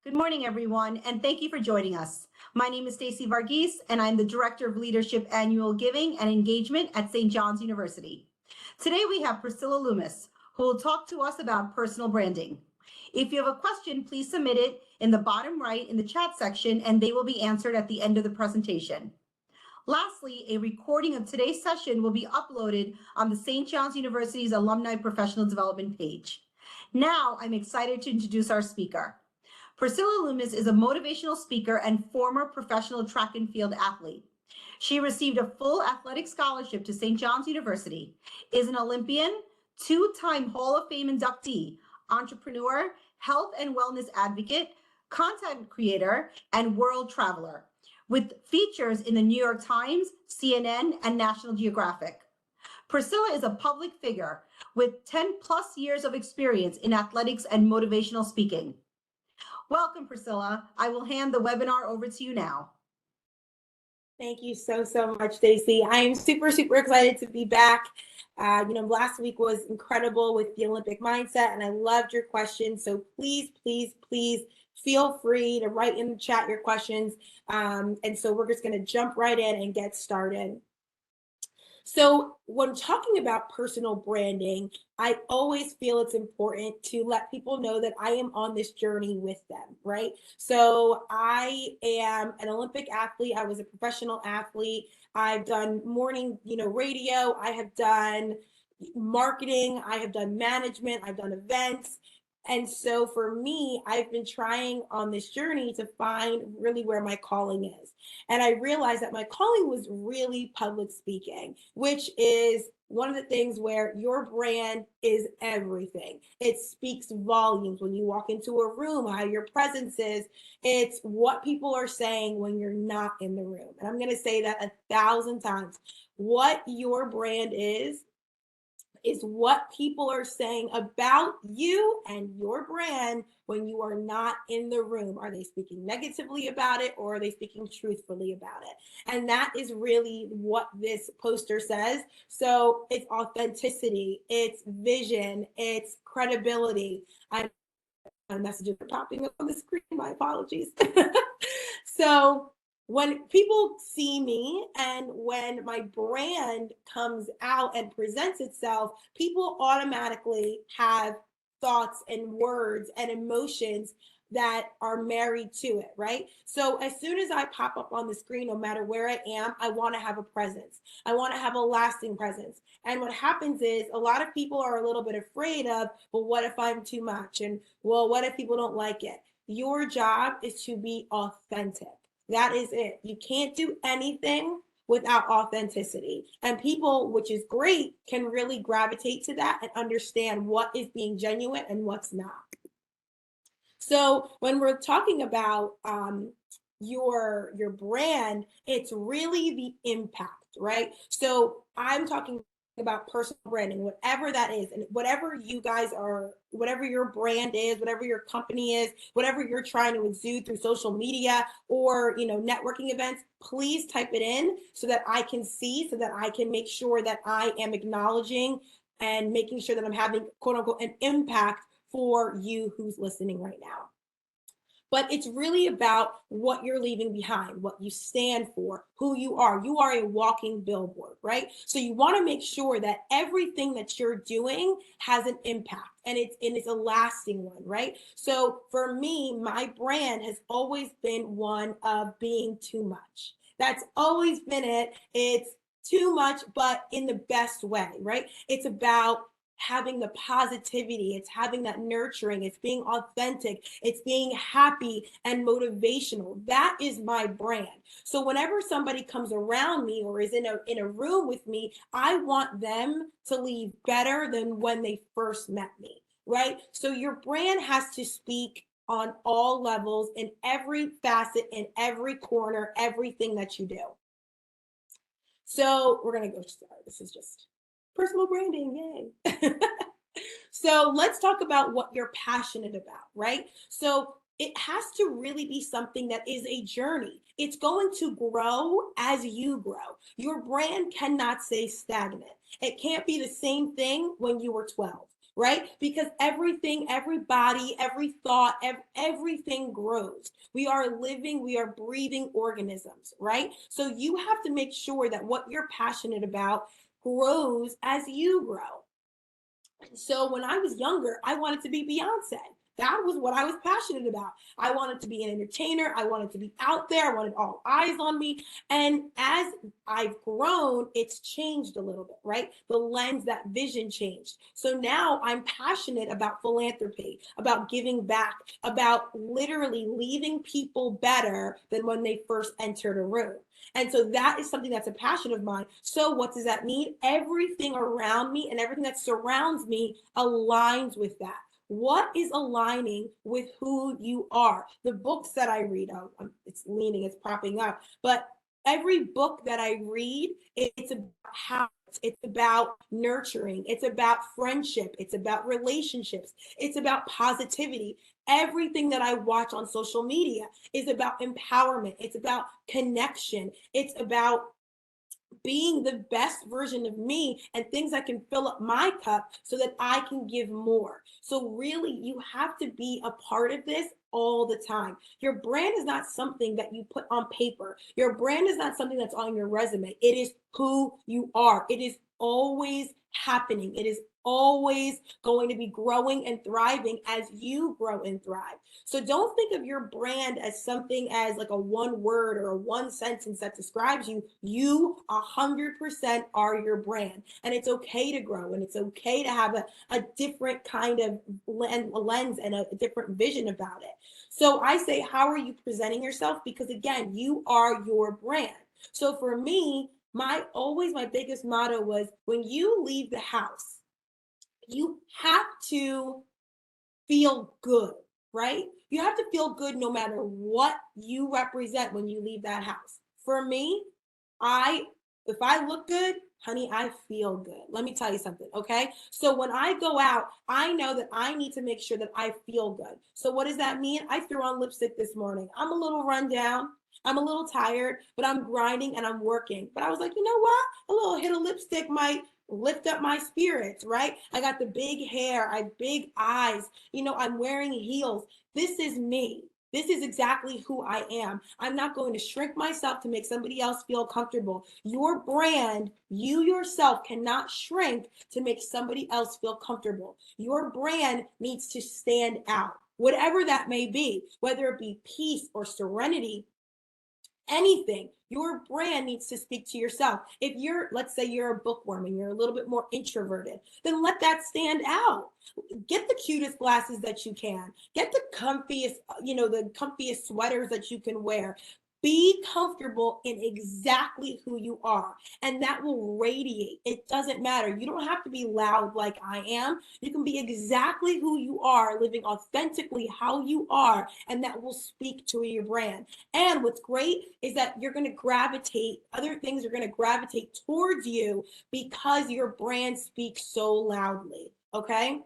Good morning, everyone, and thank you for joining us. My name is Stacy Varghese, and I'm the Director of Leadership Annual Giving and Engagement at St. John's University. Today, we have Priscilla Loomis, who will talk to us about personal branding. If you have a question, please submit it in the bottom right in the chat section, and they will be answered at the end of the presentation. Lastly, a recording of today's session will be uploaded on the St. John's University's Alumni Professional Development page. Now, I'm excited to introduce our speaker. Priscilla Loomis is a motivational speaker and former professional track and field athlete. She received a full athletic scholarship to St. John's University, is an Olympian, two-time Hall of Fame inductee, entrepreneur, health and wellness advocate, content creator, and world traveler, with features in the New York Times, CNN, and National Geographic. Priscilla is a public figure with 10 plus years of experience in athletics and motivational speaking. Welcome, Priscilla. I will hand the webinar over to you now. Thank you so much, Stacy. I am super excited to be back. Last week was incredible with the Olympic mindset, and I loved your questions. So please feel free to write in the chat your questions. And so we're just going to jump right in and get started. So when talking about personal branding, I always feel it's important to let people know that I am on this journey with them, right? So I am an Olympic athlete. I was a professional athlete. I've done morning, radio. I have done marketing. I have done management. I've done events. And so for me, I've been trying on this journey to find really where my calling is. And I realized that my calling was really public speaking, which is one of the things where your brand is everything. It speaks volumes when you walk into a room, how your presence is. It's what people are saying when you're not in the room. And I'm going to say that 1,000 times. What your brand is what people are saying about you and your brand when you are not in the room. Are they speaking negatively about it, or are they speaking truthfully about it? And that is really what this poster says. So it's authenticity, it's vision, it's credibility. Messages are popping up on the screen, my apologies. So when people see me and when my brand comes out and presents itself, people automatically have thoughts and words and emotions that are married to it, right? So as soon as I pop up on the screen, no matter where I am, I want to have a presence. I want to have a lasting presence. And what happens is a lot of people are a little bit afraid of, well, what if I'm too much? And well, what if people don't like it? Your job is to be authentic. That is it. You can't do anything without authenticity. And people, which is great, can really gravitate to that and understand what is being genuine and what's not. So when we're talking about your brand, it's really the impact, right? So I'm talking about personal branding, whatever that is, and whatever you guys are, whatever your brand is, whatever your company is, whatever you're trying to exude through social media or networking events, please type it in so that I can see, so that I can make sure that I am acknowledging and making sure that I'm having, quote unquote, an impact for you who's listening right now. But it's really about what you're leaving behind, what you stand for, who you are. You are a walking billboard, right? So you want to make sure that everything that you're doing has an impact and it's a lasting one, right? So for me, my brand has always been one of being too much. That's always been it. It's too much, but in the best way, right? It's about having the positivity, it's having that nurturing, it's being authentic, it's being happy and motivational. That is my brand. So whenever somebody comes around me or is in a room with me, I want them to leave better than when they first met me, right? So your brand has to speak on all levels, in every facet, in every corner, everything that you do. So we're gonna go start. This is just personal branding, yay. So let's talk about what you're passionate about, right? So it has to really be something that is a journey. It's going to grow as you grow. Your brand cannot stay stagnant. It can't be the same thing when you were 12. right? Because everything, everybody, every thought, everything grows. We are living, we are breathing organisms, right? So you have to make sure that what you're passionate about grows as you grow. So when I was younger, I wanted to be Beyonce. That was what I was passionate about. I wanted to be an entertainer. I wanted to be out there. I wanted all eyes on me. And as I've grown, it's changed a little bit, right? The lens, that vision changed. So now I'm passionate about philanthropy, about giving back, about literally leaving people better than when they first entered a room. And so that is something that's a passion of mine. So what does that mean? Everything around me and everything that surrounds me aligns with that. What is aligning with who you are? The books that I read, it's leaning, it's popping up, but every book that I read, it's about how it's about nurturing, it's about friendship, it's about relationships, it's about positivity. Everything that I watch on social media is about empowerment, it's about connection, it's about being the best version of me and things that can fill up my cup so that I can give more. So really, you have to be a part of this all the time. Your brand is not something that you put on paper. Your brand is not something that's on your resume. It is who you are. It is always happening. It is always going to be growing and thriving as you grow and thrive. So don't think of your brand as something as like a one word or a one sentence that describes you. You 100% are your brand. And it's okay to grow and it's okay to have a different kind of lens and a different vision about it. So I say, how are you presenting yourself? Because again, you are your brand. So for me, my biggest motto was, when you leave the house, you have to feel good, right? You have to feel good no matter what you represent when you leave that house. For me, if I look good, honey, I feel good. Let me tell you something, okay? So when I go out, I know that I need to make sure that I feel good. So what does that mean? I threw on lipstick this morning. I'm a little run down. I'm a little tired, but I'm grinding and I'm working. But I was like, you know what? A little hit of lipstick might lift up my spirits, right? I got the big hair, I have big eyes, I'm wearing heels. This is me. This is exactly who I am. I'm not going to shrink myself to make somebody else feel comfortable. Your brand, you yourself cannot shrink to make somebody else feel comfortable. Your brand needs to stand out, whatever that may be, whether it be peace or serenity, anything. Your brand needs to speak to yourself. If let's say you're a bookworm and you're a little bit more introverted, then let that stand out. Get the cutest glasses that you can. Get the comfiest, the comfiest sweaters that you can wear. Be comfortable in exactly who you are, and that will radiate. It doesn't matter. You don't have to be loud like I am. You can be exactly who you are, living authentically how you are, and that will speak to your brand. And what's great is that you're going to gravitate, other things are going to gravitate towards you because your brand speaks so loudly. Okay.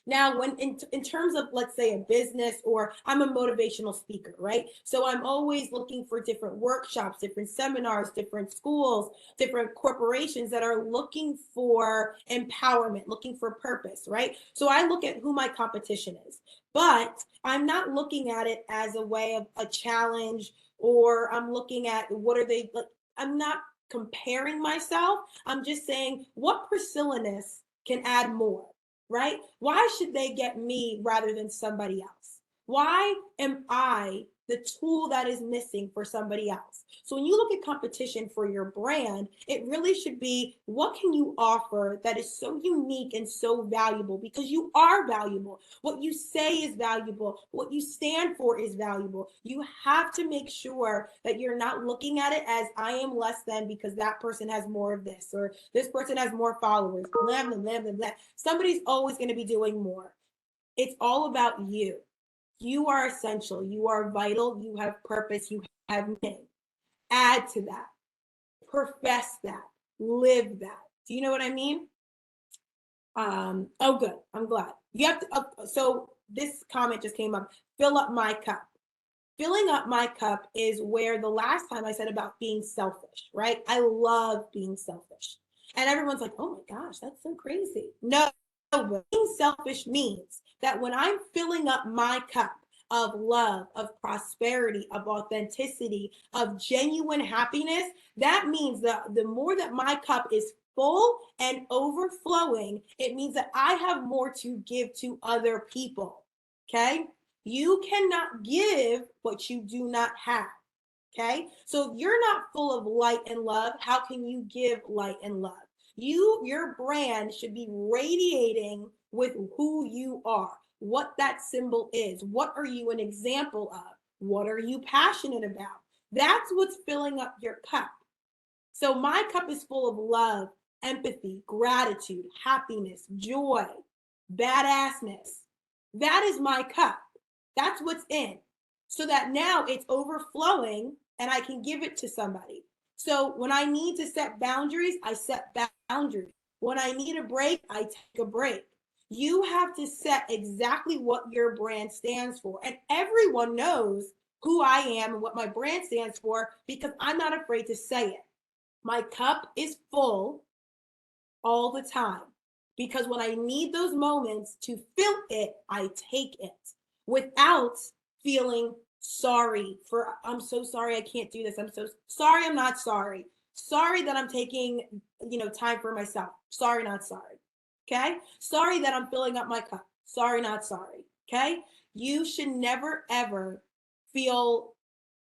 Now, when in terms of, let's say, a business, or I'm a motivational speaker, right? So I'm always looking for different workshops, different seminars, different schools, different corporations that are looking for empowerment, looking for purpose, right? So I look at who my competition is, but I'm not looking at it as a way of a challenge, or I'm looking at what are they, like, I'm not comparing myself. I'm just saying, what Priscilla-ness can add more, right? Why should they get me rather than somebody else? Why am I the tool that is missing for somebody else? So when you look at competition for your brand, it really should be, what can you offer that is so unique and so valuable? Because you are valuable. What you say is valuable. What you stand for is valuable. You have to make sure that you're not looking at it as, I am less than because that person has more of this, or this person has more followers, blah, blah, blah, blah, blah. Somebody's always going to be doing more. It's all about you. You are essential. You are vital. You have purpose. You have meaning. Add to that. Profess that. Live that. Do you know what I mean? Oh, good. I'm glad. You have to. So this comment just came up. Fill up my cup. Filling up my cup is where the last time I said about being selfish, right? I love being selfish. And everyone's like, oh my gosh, that's so crazy. No, being selfish means that when I'm filling up my cup of love, of prosperity, of authenticity, of genuine happiness, that means that the more that my cup is full and overflowing, it means that I have more to give to other people. Okay? You cannot give what you do not have. Okay? So if you're not full of light and love, how can you give light and love? Your brand should be radiating with who you are, what that symbol is. What are you an example of? What are you passionate about? That's what's filling up your cup. So my cup is full of love, empathy, gratitude, happiness, joy, badassness. That is my cup. That's what's in. So that now it's overflowing and I can give it to somebody. So when I need to set boundaries, I set boundaries. When I need a break, I take a break. You have to set exactly what your brand stands for. And everyone knows who I am and what my brand stands for because I'm not afraid to say it. My cup is full all the time because when I need those moments to fill it, I take it without feeling sorry for, I'm so sorry I can't do this. I'm so sorry I'm not sorry. Sorry that I'm taking, time for myself. Sorry, not sorry. Okay? Sorry that I'm filling up my cup. Sorry, not sorry. Okay? You should never ever feel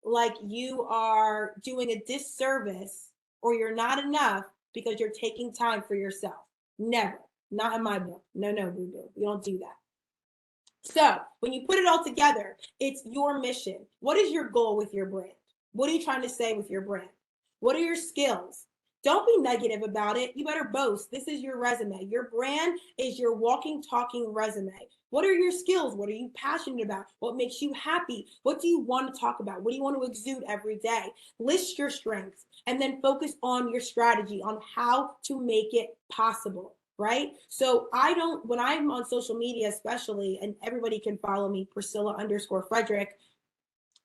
like you are doing a disservice or you're not enough because you're taking time for yourself. Never. Not in my book. No, boo-boo. You don't do that. So when you put it all together, it's your mission. What is your goal with your brand? What are you trying to say with your brand? What are your skills? Don't be negative about it. You better boast. This is your resume. Your brand is your walking, talking resume. What are your skills? What are you passionate about? What makes you happy? What do you want to talk about? What do you want to exude every day? List your strengths and then focus on your strategy on how to make it possible. Right? So when I'm on social media, especially, and everybody can follow me, Priscilla_Frederick,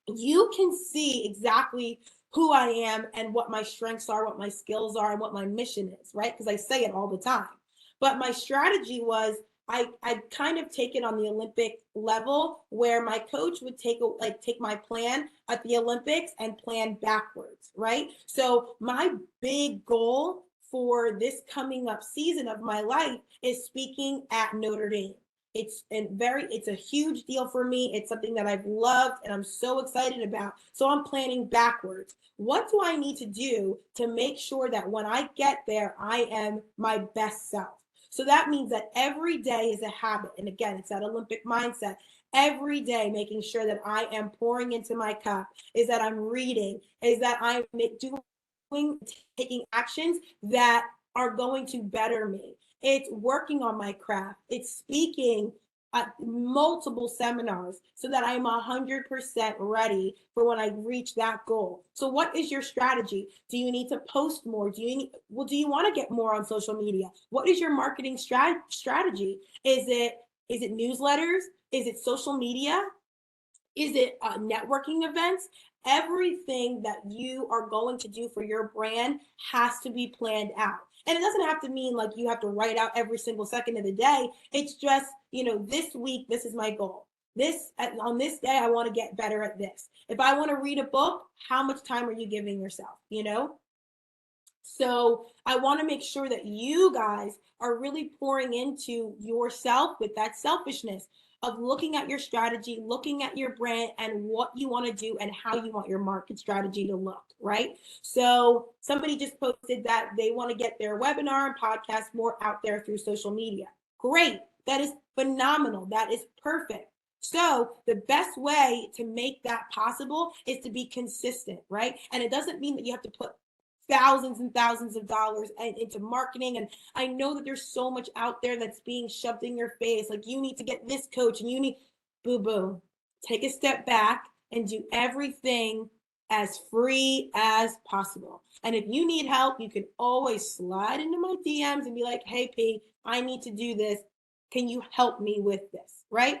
you can see exactly who I am and what my strengths are, what my skills are, and what my mission is, right? Because I say it all the time. But my strategy was I kind of take it on the Olympic level where my coach would take my plan at the Olympics and plan backwards, right? So my big goal for this coming up season of my life is speaking at Notre Dame. It's a huge deal for me. It's something that I've loved and I'm so excited about. So I'm planning backwards. What do I need to do to make sure that when I get there, I am my best self? So that means that every day is a habit. And again, it's that Olympic mindset. Every day, making sure that I am pouring into my cup, is that I'm reading, is that I'm taking actions that are going to better me. It's working on my craft. It's speaking at multiple seminars so that I'm 100% ready for when I reach that goal. So what is your strategy? Do you need to post more? Do you want to get more on social media? What is your marketing strategy? Is it newsletters? Is it social media? Is it networking events? Everything that you are going to do for your brand has to be planned out. And it doesn't have to mean like you have to write out every single second of the day. It's just, this week, this is my goal. On this day, I want to get better at this. If I want to read a book, how much time are you giving yourself, So I want to make sure that you guys are really pouring into yourself with that selfishness of looking at your strategy, looking at your brand and what you want to do and how you want your market strategy to look, right? So somebody just posted that they want to get their webinar and podcast more out there through social media. Great. That is phenomenal. That is perfect. So the best way to make that possible is to be consistent, right? And it doesn't mean that you have to put thousands and thousands of dollars into marketing. And I know that there's so much out there that's being shoved in your face. Like you need to get this coach and you need boo. Take a step back and do everything as free as possible. And if you need help, you can always slide into my DMs and be like, hey, P, I need to do this. Can you help me with this? Right?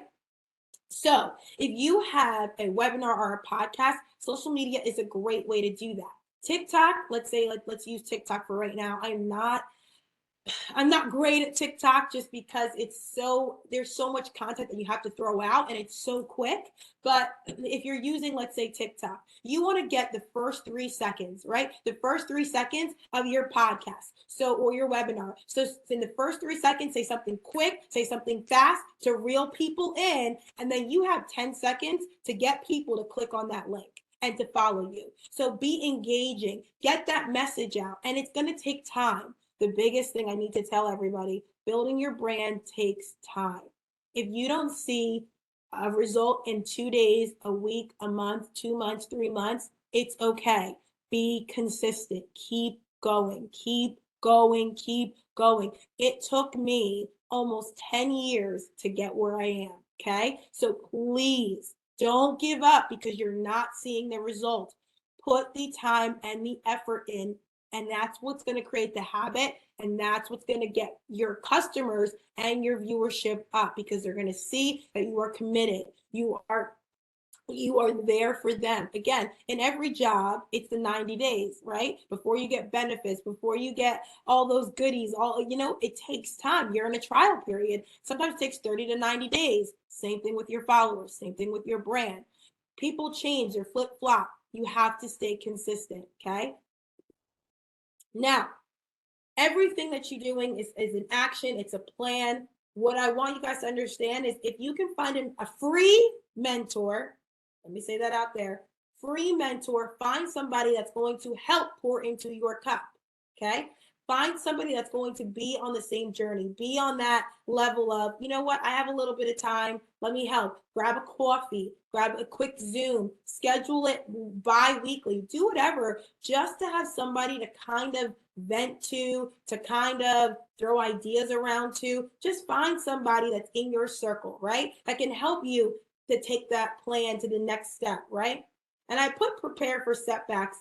So if you have a webinar or a podcast, social media is a great way to do that. TikTok, let's use TikTok for right now. I'm not I'm not great at TikTok just because there's so much content that you have to throw out and it's so quick. But if you're using, let's say, TikTok, you want to get the first 3 seconds, right? The first 3 seconds of your podcast. So, or your webinar. So in the first 3 seconds, say something quick, say something fast to reel people in. And then you have 10 seconds to get people to click on that link and to follow you. So be engaging, get that message out, and it's going to take time. The biggest thing I need to tell everybody, building your brand takes time. If you don't see a result in 2 days, a week, a month, 2 months, 3 months, it's okay. Be consistent. Keep going. Keep going. Keep going. It took me almost 10 years to get where I am. Okay. So please don't give up because you're not seeing the result. Put the time and the effort in, and that's what's going to create the habit, and that's what's going to get your customers and your viewership up, because they're going to see that you are committed. You are there for them. Again, in every job, it's the 90 days, right? Before you get benefits, before you get all those goodies, it takes time. You're in a trial period. Sometimes it takes 30 to 90 days. Same thing with your followers, same thing with your brand. People change, they're flip flop. You have to stay consistent, okay? Now, everything that you're doing is an action, it's a plan. What I want you guys to understand is if you can find a free mentor, let me say that out there, free mentor, find somebody that's going to help pour into your cup, okay? Find somebody that's going to be on the same journey, be on that level of, you know what, I have a little bit of time, let me help. Grab a coffee, grab a quick Zoom, schedule it bi-weekly, do whatever, just to have somebody to kind of vent to kind of throw ideas around to. Just find somebody that's in your circle, right? That can help you to take that plan to the next step, right? And I put prepare for setbacks.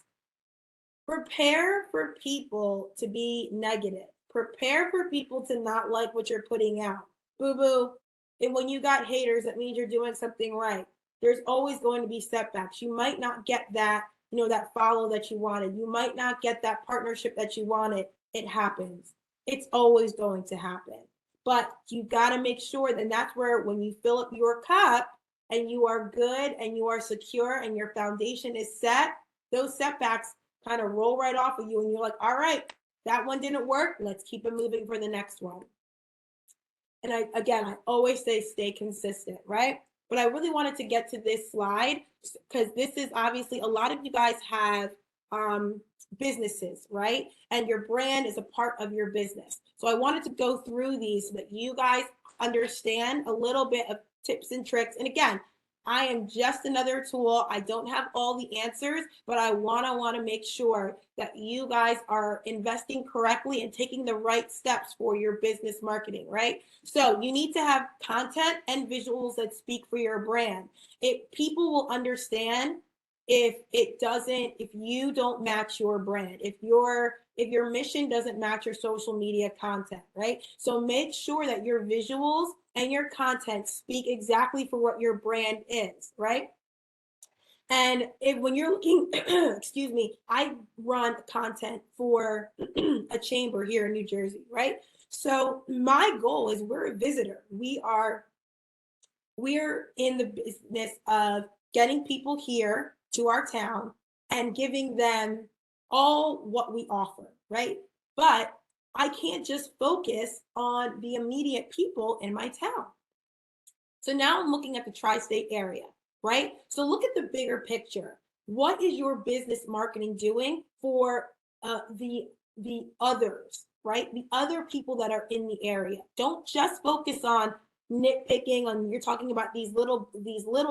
Prepare for people to be negative. Prepare for people to not like what you're putting out. Boo-boo. And when you got haters, that means you're doing something right. There's always going to be setbacks. You might not get that, that follow that you wanted. You might not get that partnership that you wanted. It happens. It's always going to happen. But you got to make sure that that's where, when you fill up your cup and you are good and you are secure and your foundation is set, those setbacks kind of roll right off of you and you're like, all right, that one didn't work. Let's keep it moving for the next one. And I always say stay consistent, right? But I really wanted to get to this slide because this is obviously, a lot of you guys have businesses, right? And your brand is a part of your business. So I wanted to go through these so that you guys understand a little bit of tips and tricks. And again, I am just another tool. I don't have all the answers, but I want to make sure that you guys are investing correctly and taking the right steps for your business marketing, right? So you need to have content and visuals that speak for your brand. People will understand if you don't match your brand, if your mission doesn't match your social media content, right? So make sure that your visuals and your content speak exactly for what your brand is, right? And when you're looking, excuse me, I run content for a chamber here in New Jersey, right? So my goal is, we're a visitor. We're in the business of getting people here to our town and giving them all what we offer, right? But I can't just focus on the immediate people in my town. So now I'm looking at the tri-state area, right? So look at the bigger picture. What is your business marketing doing for the others, right? The other people that are in the area. Don't just focus on nitpicking on, you're talking about these little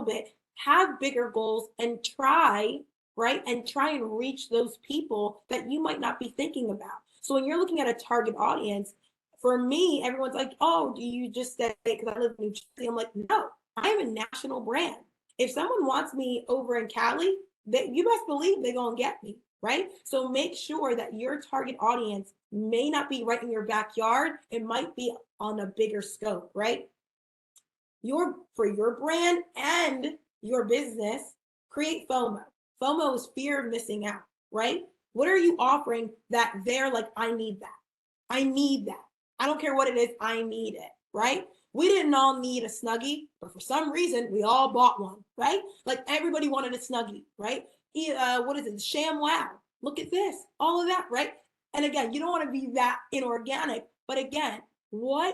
bit. Have bigger goals and try, right? And try and reach those people that you might not be thinking about. So when you're looking at a target audience, for me, everyone's like, oh, do you just say, because I live in New Jersey? I'm like, no, I am a national brand. If someone wants me over in Cali, you best believe they're going to get me, right? So make sure that your target audience may not be right in your backyard. It might be on a bigger scope, right? For your brand and your business, create FOMO. FOMO is fear of missing out, right? What are you offering that they're like, I need that? I need that. I don't care what it is, I need it, right? We didn't all need a Snuggie, but for some reason, we all bought one, right? Like everybody wanted a Snuggie, right? What is it? Sham Wow. Look at this, all of that, right? And again, you don't want to be that inorganic, but again, why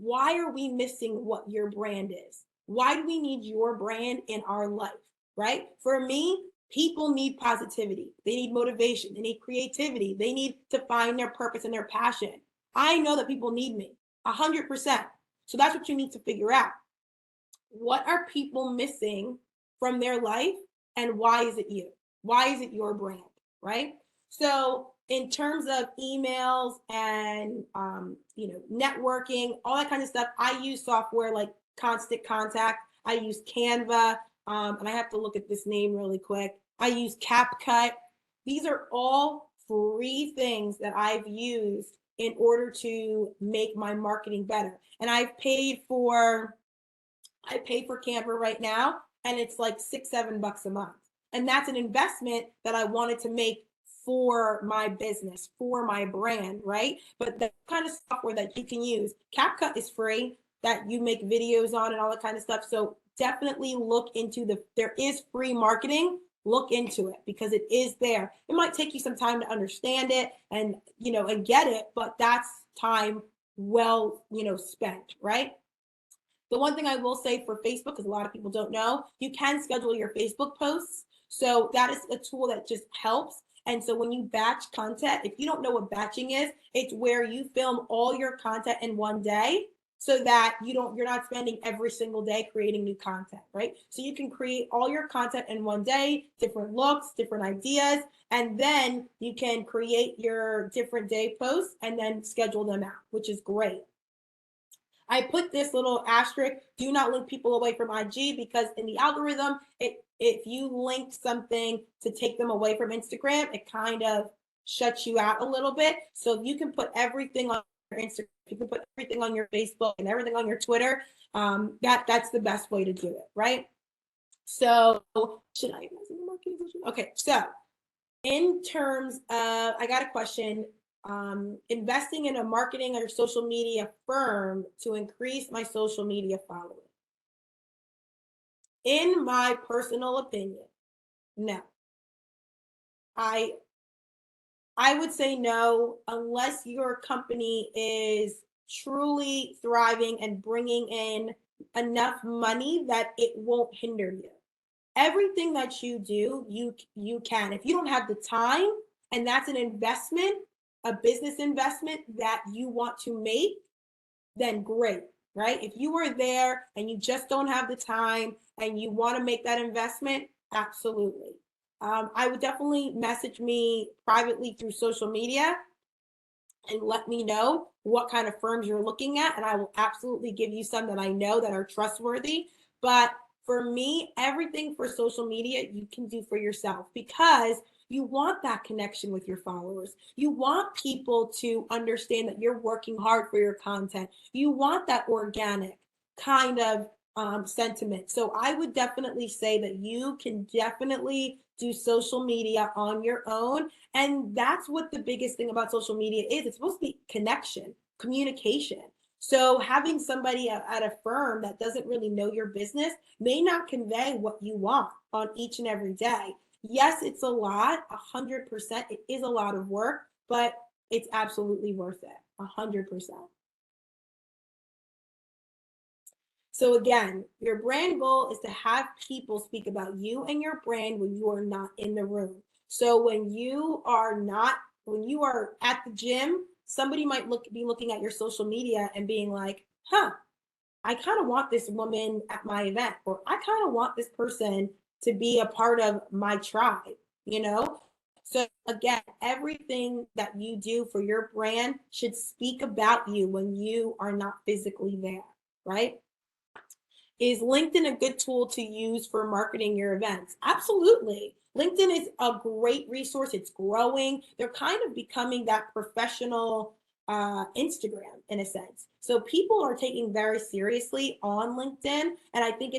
are we missing what your brand is? Why do we need your brand in our life, right? For me, people need positivity. They need motivation. They need creativity. They need to find their purpose and their passion. I know that people need me 100%. So that's what you need to figure out. What are people missing from their life, and why is it you? Why is it your brand, right? So in terms of emails and networking, all that kind of stuff, I use software like Constant Contact. I use Canva, and I have to look at this name really quick. I use CapCut. These are all free things that I've used in order to make my marketing better. And I pay for Canva right now, and it's like $6-7 a month. And that's an investment that I wanted to make for my business, for my brand, right? But the kind of software that you can use, CapCut is free, that you make videos on and all that kind of stuff. So definitely look into there is free marketing. Look into it because it is there. It might take you some time to understand it and get it, but that's time well, spent, right? The one thing I will say for Facebook, because a lot of people don't know, you can schedule your Facebook posts. So that is a tool that just helps. And so when you batch content, if you don't know what batching is, it's where you film all your content in one day so that you're not spending every single day creating new content, right? So you can create all your content in one day, different looks, different ideas, and then you can create your different day posts and then schedule them out, which is great. I put this little asterisk, do not link people away from IG, because in the algorithm, if you link something to take them away from Instagram, it kind of shuts you out a little bit. So if you can put everything on your Instagram, you can put everything on your Facebook and everything on your Twitter, that's the best way to do it, right? So should I invest in the marketing? Okay, so in terms of, I got a question. Investing in a marketing or social media firm to increase my social media following. In my personal opinion, no. I would say no, unless your company is truly thriving and bringing in enough money that it won't hinder you. Everything that you do, you can. If you don't have the time, and that's an investment, a business investment that you want to make, then great, right? If you are there and you just don't have the time and you want to make that investment, absolutely. I would definitely message me privately through social media and let me know what kind of firms you're looking at, and I will absolutely give you some that I know that are trustworthy. But for me, everything for social media you can do for yourself, because you want that connection with your followers. You want people to understand that you're working hard for your content. You want that organic kind of sentiment. So I would definitely say that you can definitely do social media on your own. And that's what the biggest thing about social media is. It's supposed to be connection, communication. So having somebody at a firm that doesn't really know your business may not convey what you want on each and every day. Yes, it's a lot, 100%. It is a lot of work, but it's absolutely worth it, 100%. So again, your brand goal is to have people speak about you and your brand when you are not in the room. So when you are at the gym, somebody might be looking at your social media and being like, huh, I kind of want this woman at my event, or I kind of want this person to be a part of my tribe, So again, everything that you do for your brand should speak about you when you are not physically there, right? Is LinkedIn a good tool to use for marketing your events? Absolutely. LinkedIn is a great resource. It's growing. They're kind of becoming that professional Instagram in a sense. So people are taking very seriously on LinkedIn. And I think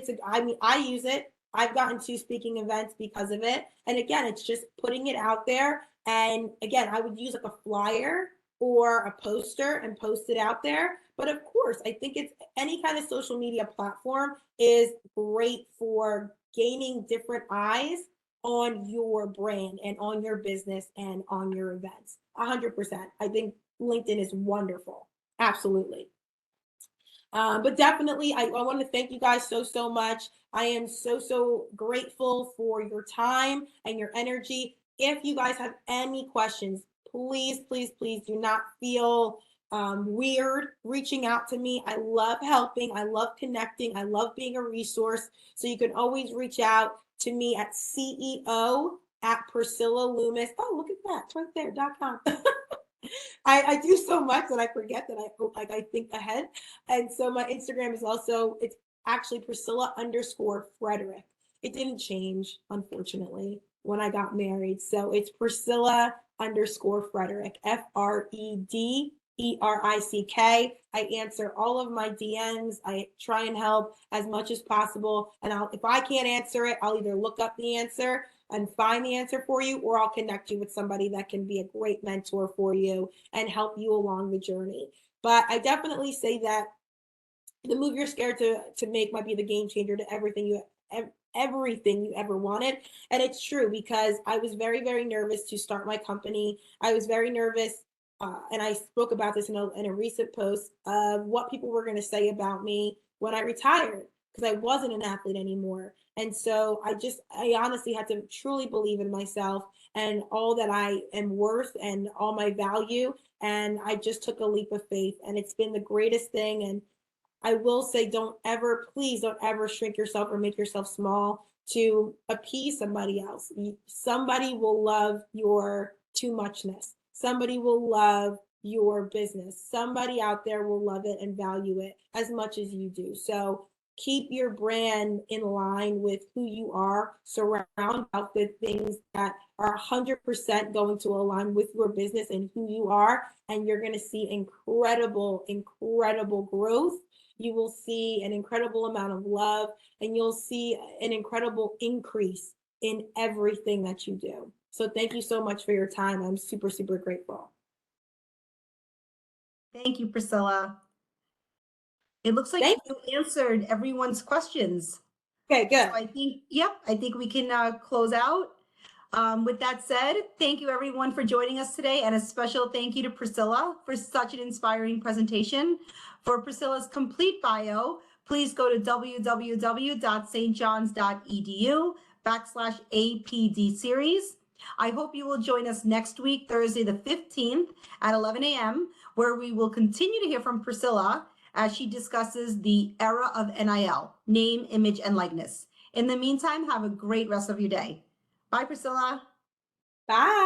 I use it. I've gotten 2 speaking events because of it. And again, it's just putting it out there. And again, I would use like a flyer or a poster and post it out there. But of course, I think it's any kind of social media platform is great for gaining different eyes on your brand and on your business and on your events. 100%. I think LinkedIn is wonderful. Absolutely. But definitely, I want to thank you guys so much. I am so grateful for your time and your energy. If you guys have any questions, please do not feel weird reaching out to me. I love helping. I love connecting. I love being a resource. So you can always reach out to me at CEO at Priscilla Loomis. Oh, look at that. It's right there.com. I do so much that I forget that I think ahead. And so my Instagram is also, it's actually Priscilla _Frederick. It didn't change, unfortunately, when I got married. So it's Priscilla _Frederick, FREDERICK. I answer all of my DMs. I try and help as much as possible. And if I can't answer it, I'll either look up the answer and find the answer for you, or I'll connect you with somebody that can be a great mentor for you and help you along the journey. But I definitely say that the move you're scared to make might be the game changer to everything you ever wanted. And it's true, because I was very nervous to start my company. I was very nervous, and I spoke about this in a recent post of what people were going to say about me when I retired, because I wasn't an athlete anymore. And so I honestly had to truly believe in myself and all that I am worth and all my value. And I just took a leap of faith, and it's been the greatest thing. And I will say, please don't ever shrink yourself or make yourself small to appease somebody else. Somebody will love your too muchness. Somebody will love your business. Somebody out there will love it and value it as much as you do. So keep your brand in line with who you are. Surround yourself with things that are 100% going to align with your business and who you are. And you're going to see incredible growth. You will see an incredible amount of love, and you'll see an incredible increase in everything that you do. So thank you so much for your time. I'm super grateful. Thank you, Priscilla. It looks like you answered everyone's questions. Okay, good. So I think we can close out. With that said, thank you everyone for joining us today, and a special thank you to Priscilla for such an inspiring presentation. For Priscilla's complete bio, please go to www.stjohns.edu/APD series. I hope you will join us next week, Thursday the 15th at 11 a.m., where we will continue to hear from Priscilla as she discusses the era of NIL, name, image, and likeness. In the meantime, have a great rest of your day. Bye, Priscilla. Bye.